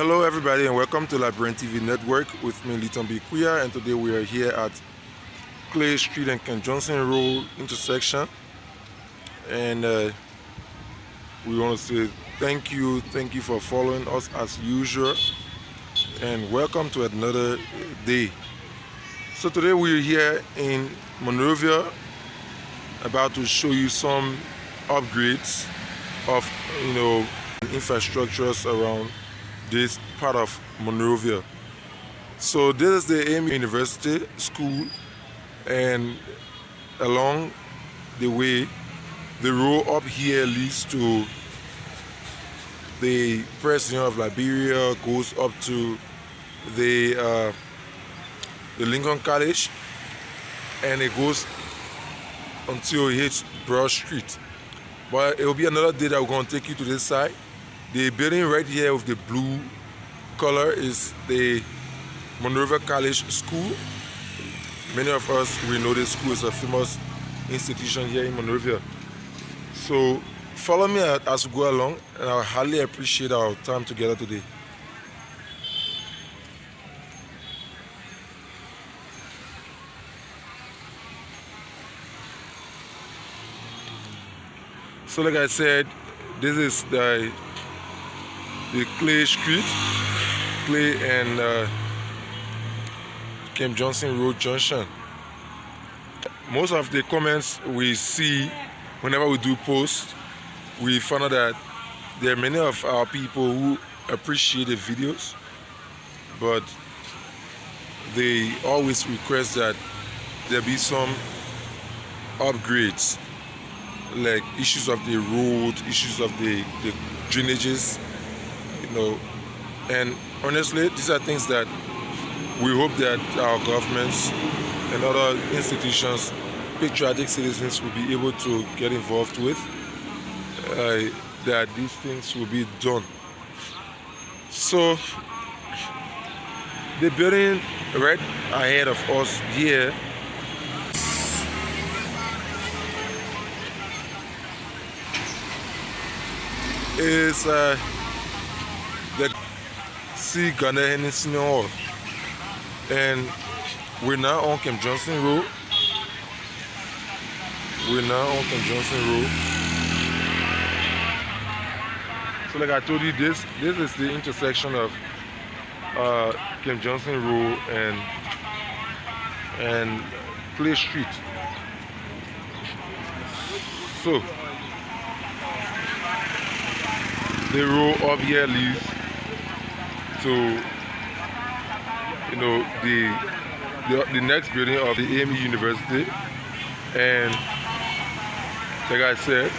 Hello everybody and welcome to Labyrinth TV Network with me Liton Bikuya, and today we are here at Clay Street and Ken Johnson Road intersection, and we want to say thank you for following us as usual, and welcome to another day. So today we're here in Monrovia about to show you some upgrades of infrastructures around this part of Monrovia. So this is the AMU University School, and along the way, the road up here leads to the President of Liberia, goes up to the Lincoln College, and it goes until it hits Broad Street. But it will be another day that we're going to take you to this side. The building right here with the blue color is the Monrovia College School. Many of us will know this school is a famous institution here in Monrovia. So follow me as we go along, and I highly appreciate our time together today. So like I said, this is the Clay Street, Clay and Ken Johnson Road Junction. Most of the comments we see whenever we do posts, we found out that there are many of our people who appreciate the videos, but they always request that there be some upgrades, like issues of the road, issues of the drainages, and honestly, these are things that we hope that our governments and other institutions, patriotic citizens, will be able to get involved with, that these things will be done. So the building right ahead of us here is the C. Ghana Henderson Hall, and we're now on Ken Johnson Road. So like I told you, this is the intersection of Ken Johnson Road and Clay Street. So the road up here leads to the next building of the AMU University, and like I said,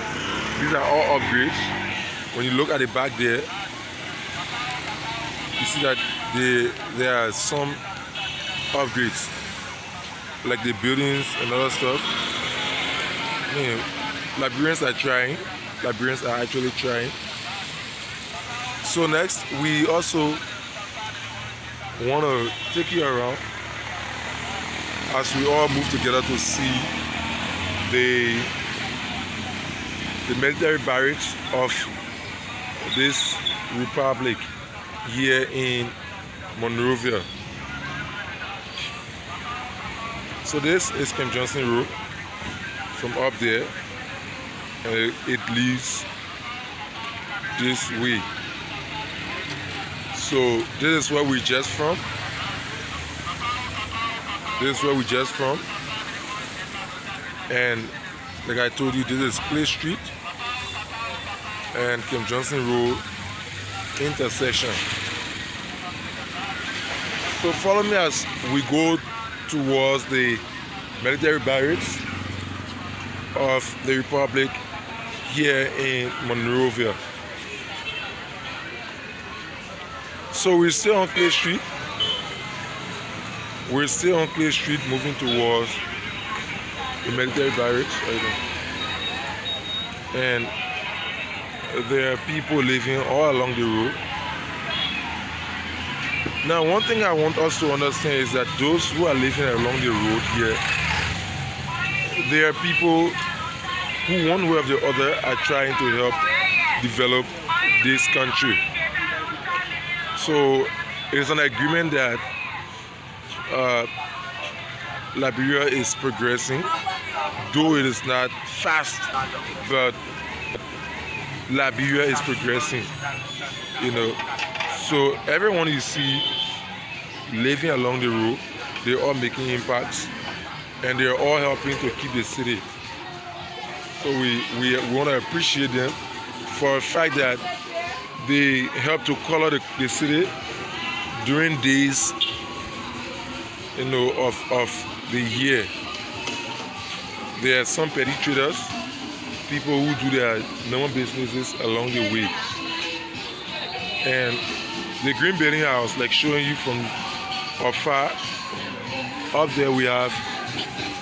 these are all upgrades. When you look at the back there, you see that there are some upgrades, like the buildings and other stuff. Liberians are trying. Liberians are actually trying. So next, we also want to take you around as we all move together to see the military barracks of this republic here in Monrovia. So this is Ken Johnson Road from up there, and it leads this way. So this is where we just from. And like I told you, this is Clay Street and Ken Johnson Road intersection. So follow me as we go towards the military barracks of the Republic here in Monrovia. So we're still on Clay Street. Moving towards the military barracks. And there are people living all along the road. Now, one thing I want us to understand is that those who are living along the road here, there are people who, one way or the other, are trying to help develop this country. So it is an agreement that Liberia is progressing, though it is not fast, but Liberia is progressing, you know. So everyone you see living along the road, they're all making impacts, and they're all helping to keep the city. So we want to appreciate them for the fact that they help to color the city during days, you know, of the year. There are some petty traders, people who do their normal businesses along the way. And the green building house, like showing you from afar, up there we have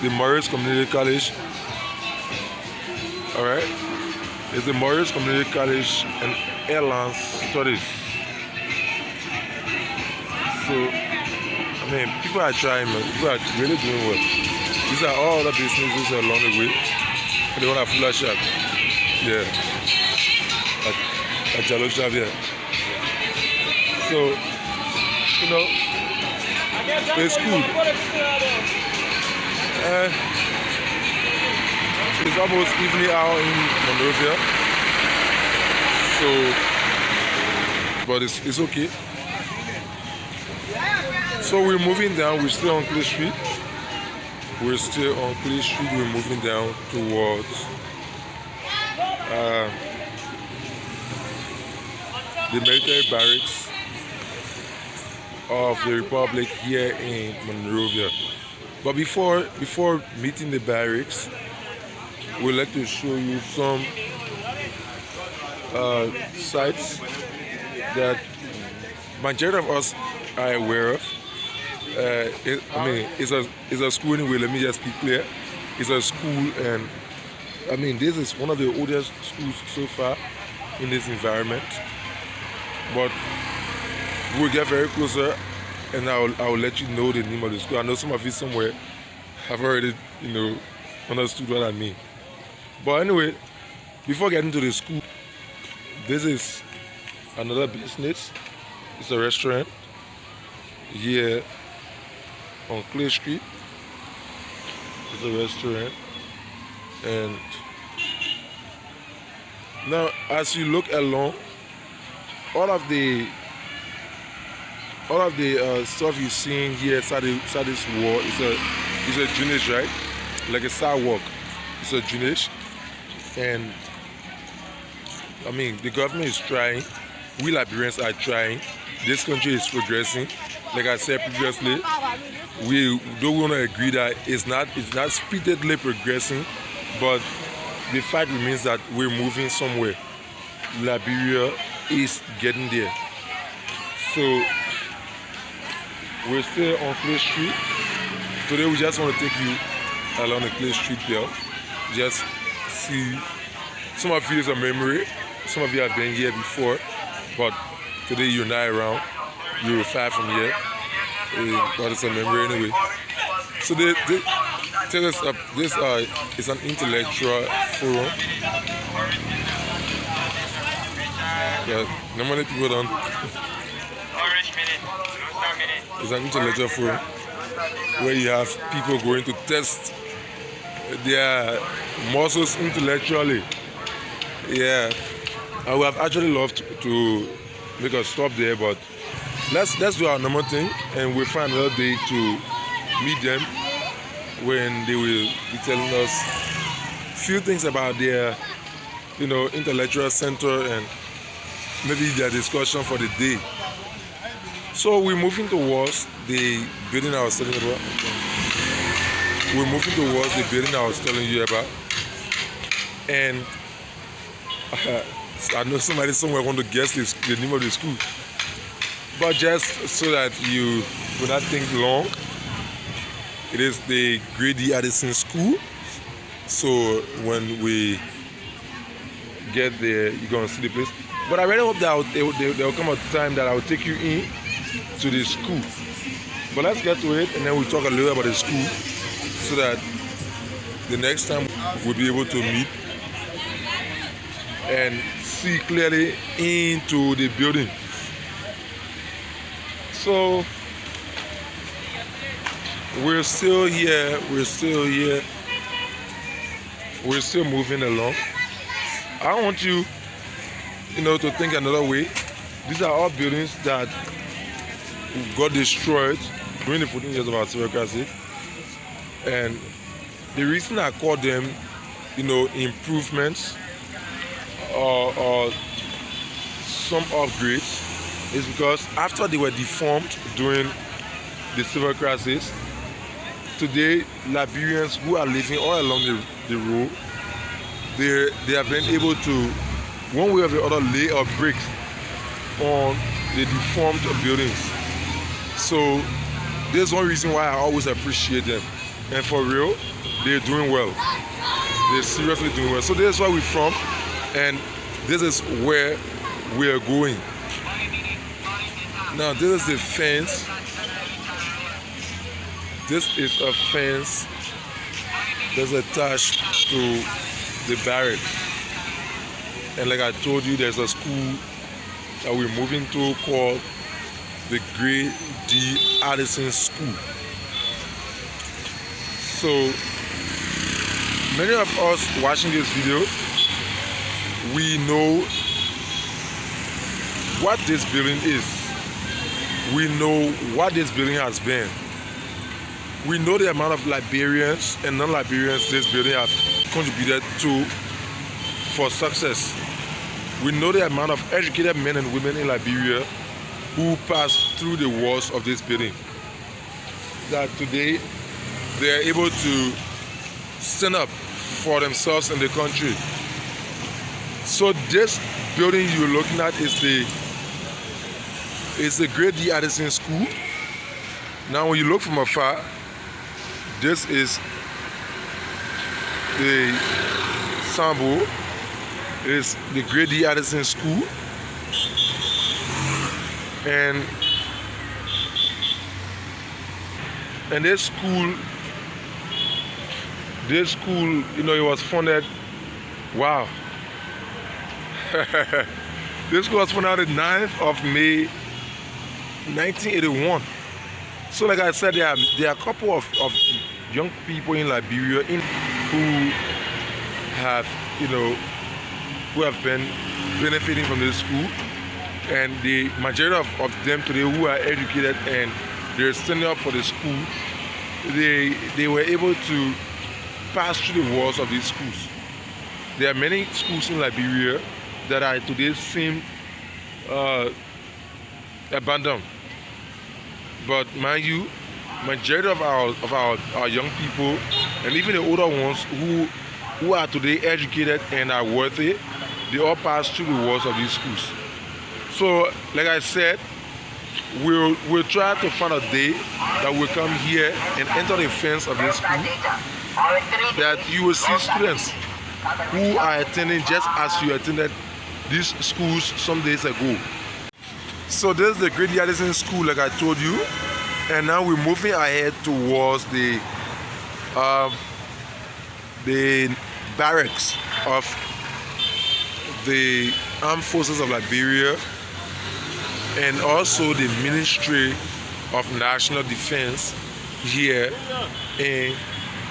the Morris Community College. Alright, it's the Morris Community College and Airline Studies. So, I mean, people are trying, man. People are really doing well. These are all the businesses along the way. And they want a fuller shop. Yeah. A Jalo shop, yeah. So, you know, it's cool. It's almost evening hour in Monrovia. So, but it's okay. So we're moving down. We're still on Clay Street. We're moving down towards the military barracks of the Republic here in Monrovia. But before meeting the barracks, we'd like to show you some sites that majority of us are aware of. It's a school anyway. Let me just be clear. It's a school, and I mean, this is one of the oldest schools so far in this environment. But we'll get very closer, and I'll let you know the name of the school. I know some of you somewhere have already, you know, understood what I mean. But anyway, before getting to the school, this is another business. It's a restaurant here on Clay Street. It's a restaurant, and now as you look along, all of the stuff you're seeing here inside this wall is a drainage, right? Like a sidewalk. It's a drainage, and I mean, the government is trying. We Liberians are trying. This country is progressing. Like I said previously, we don't want to agree that it's not speedily progressing, but the fact remains that we're moving somewhere. Liberia is getting there. So we're still on Clay Street. Today we just want to take you along the Clay Street there. Just see, some of you is a memory, some of you have been here before, but today you're not around, you're far from here, but it's a memory anyway. So this is an intellectual forum. Yeah, normally people don't. It's an intellectual forum where you have people going to test their muscles intellectually. Yeah, I would have actually loved to make a stop there, but let's do our normal thing, and we'll find another day to meet them when they will be telling us a few things about their, you know, intellectual center and maybe their discussion for the day. So we're moving towards the building I was telling you about. And I know somebody somewhere want to guess the name of the school. But just so that you will not think long, it is the Grady Addison School. So when we get there, you're going to see the place. But I really hope that there will come a time that I will take you in to the school. But let's get to it, and then we'll talk a little about the school so that the next time we'll be able to meet and see clearly into the building. So we're still here, we're still moving along. I want you, to think another way. These are all buildings that got destroyed during the 14 years of our civil crisis. And the reason I call them, improvements or some upgrades is because after they were deformed during the civil crisis, today Liberians who are living all along the road, they have been able to, one way or the other, lay a brick on the deformed buildings. So there's one reason why I always appreciate them. And for real, they're doing well. They're seriously doing well. So this is where we're from, and this is where we are going. Now this is the fence. This is a fence that's attached to the barracks. And like I told you, there's a school that we're moving to called the Grade D Addison School. So many of us watching this video, we know what this building is. We know what this building has been. We know the amount of Liberians and non-Liberians this building has contributed to for success. We know the amount of educated men and women in Liberia who passed through the walls of this building, that today they are able to stand up for themselves in the country. So this building you're looking at is the Grade D Addison School. Now when you look from afar, this is the Sambo. It's the Grade D Addison School. And this school, it was funded, wow. This school was funded on the 9th of May 1981. So like I said, there are a couple of young people in Liberia who have, who have been benefiting from this school. And the majority of them today who are educated and they're standing up for the school, they were able to pass through the walls of these schools. There are many schools in Liberia that are today seem abandoned. But mind you, majority of our young people and even the older ones who are today educated and are worthy, they all pass through the walls of these schools. So, like I said, we'll try to find a day that we'll come here and enter the fence of this school, that you will see students who are attending just as you attended these schools some days ago. So this is the Grade D Addison School, like I told you, and now we're moving ahead towards the barracks of the Armed Forces of Liberia, and also the Ministry of National Defense here in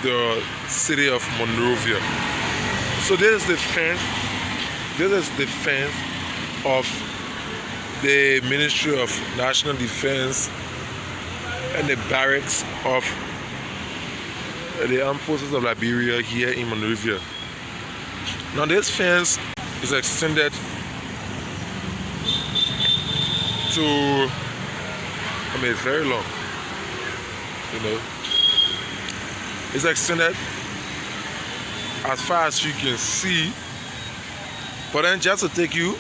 the city of Monrovia. So this is the fence. This is the fence of the Ministry of National Defense and the barracks of the Armed Forces of Liberia here in Monrovia. Now this fence is extended to, it's very long, it's extended as far as you can see. But then just to take you,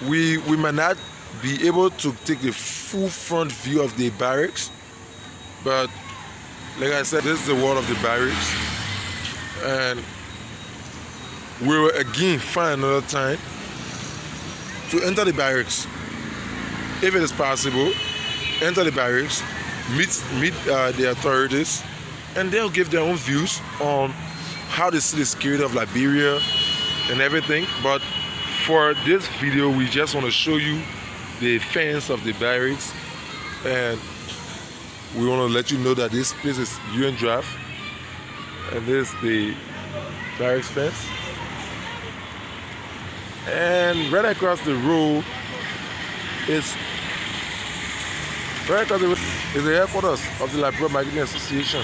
we might not be able to take the full front view of the barracks, but like I said, this is the wall of the barracks, and we will again find another time to enter the barracks. If it is possible, enter the barracks, meet the authorities, and they'll give their own views on how they see the security of Liberia and everything. But for this video, we just want to show you the fence of the barracks, and we want to let you know that this place is UN Draft, and this is the barracks fence. And right across the road is the headquarters of the Liberia Marketing Association.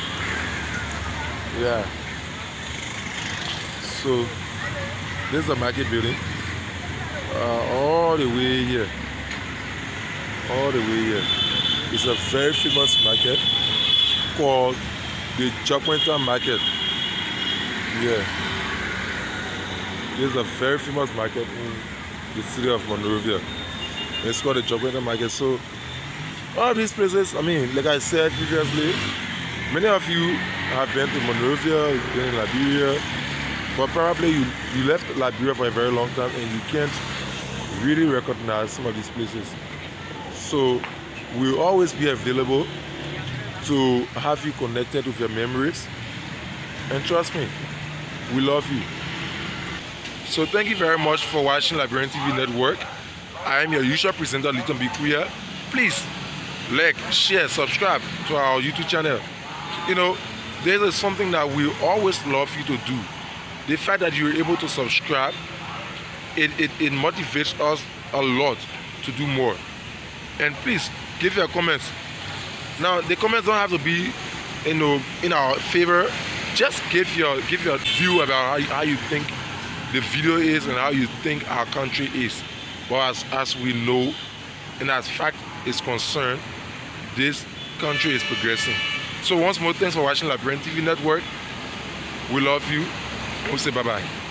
Yeah. So this is the market building. All the way here. All the way here. It's a very famous market called the Jaguar Market. Yeah. This is a very famous market in the city of Monrovia. It's called the Jaguar Market. So all these places, I mean, like I said previously, many of you have been to Monrovia, you've been in Liberia, but probably you left Liberia for a very long time and you can't really recognize some of these places. So we'll always be available to have you connected with your memories. And trust me, we love you. So thank you very much for watching Liberian TV Network. I am your usual presenter, Liton Bikuya. Please like, share, subscribe to our YouTube channel. You know, there is something that we always love you to do. The fact that you're able to subscribe, it motivates us a lot to do more. And please give your comments. Now the comments don't have to be, you know, in our favor. Just give your view about how you think the video is and how you think our country is. But as we know, and as fact is concerned, this country is progressing. So once more, thanks for watching Liberian TV Network. We love you. We'll say bye-bye.